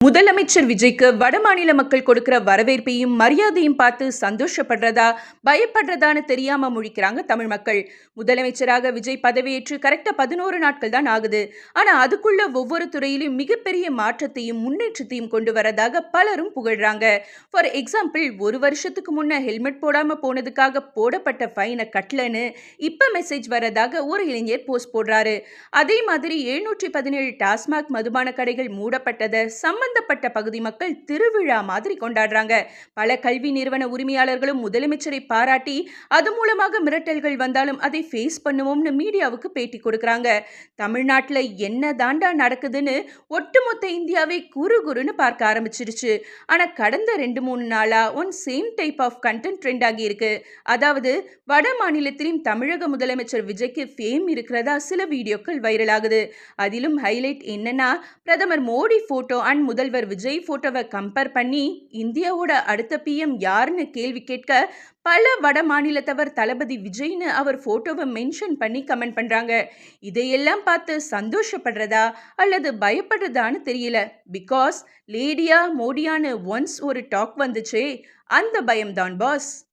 முதலமைச்சர் விஜய்க்கு வடமாநில மக்கள் கொடுக்கிற வரவேற்பையும் மரியாதையும் பார்த்து சந்தோஷப்படுறதா பயப்படுறதான்னு தெரியாம முழிக்கிறாங்க தமிழ் மக்கள். முதலமைச்சராக விஜய் பதவியேற்று கரெக்டா 11 நாட்கள் தான் ஆகுது. ஆனா அதுக்குள்ள ஒவ்வொரு துறையிலும் மிகப்பெரிய மாற்றத்தையும் முன்னேற்றத்தையும் கொண்டு வரதாக பலரும் புகழ்றாங்க. ஃபார் எக்ஸாம்பிள், ஒரு வருஷத்துக்கு முன்ன ஹெல்மெட் போடாம போனதுக்காக போடப்பட்ட ஃபைனை கட்டலன்னு இப்ப மெசேஜ் வரதாக ஒரு இளைஞர் போஸ்ட் போடுறாரு. அதே மாதிரி 717 டாஸ்மாக் மதுபான கடைகள் மூடப்பட்டதை சம்பந்தப்பட்ட பகுதி மக்கள் திருவிழா மாதிரி கொண்டாடுறாங்க. பல கல்வி நிறுவன உரிமையாளர்களும் முதலமைச்சரை பாராட்டி அது மூலமாக மிரட்டல்கள் வந்தாலும் அதை ஃபேஸ் பண்ணுவோம்னு மீடியாவுக்கு பேட்டி கொடுக்கறாங்க. தமிழ்நாட்டில் என்ன தாண்டா நடக்குதுன்னு ஒட்டுமொத்த இந்தியாவை குறுகுறுன்னு பார்க்க ஆரம்பிச்சிருச்சு. ஆனா கடந்த 2-3 நாளா one same type of content trend ஆகி இருக்கு. அதாவது வட மாநிலத்திலும் தமிழக முதலமைச்சர் விஜய்க்கு ஃபேம் இருக்கிறதா சில வீடியோக்கள் வைரல் ஆகுது. அதிலும் ஹைலைட் என்னன்னா, பிரதமர் மோடி போட்டோ அண்ட் முதல்வர் விஜய் போட்டோவை கம்பேர் பண்ணி இந்தியாவோட அடுத்த பிஎம் யாருன்னு கேள்வி கேட்க பல வட மாநிலத்தவர் தளபதி விஜய்னு அவர் போட்டோவை மென்ஷன் பண்ணி கமெண்ட் பண்றாங்க. இதையெல்லாம் பார்த்து சந்தோஷப்படுறதா அல்லது பயப்படுறதான்னு தெரியல. பிகாஸ் லேடியா மோடியான்னு ஒன்ஸ் ஒரு டாக் வந்துச்சே, அந்த பயம்தான் பாஸ்.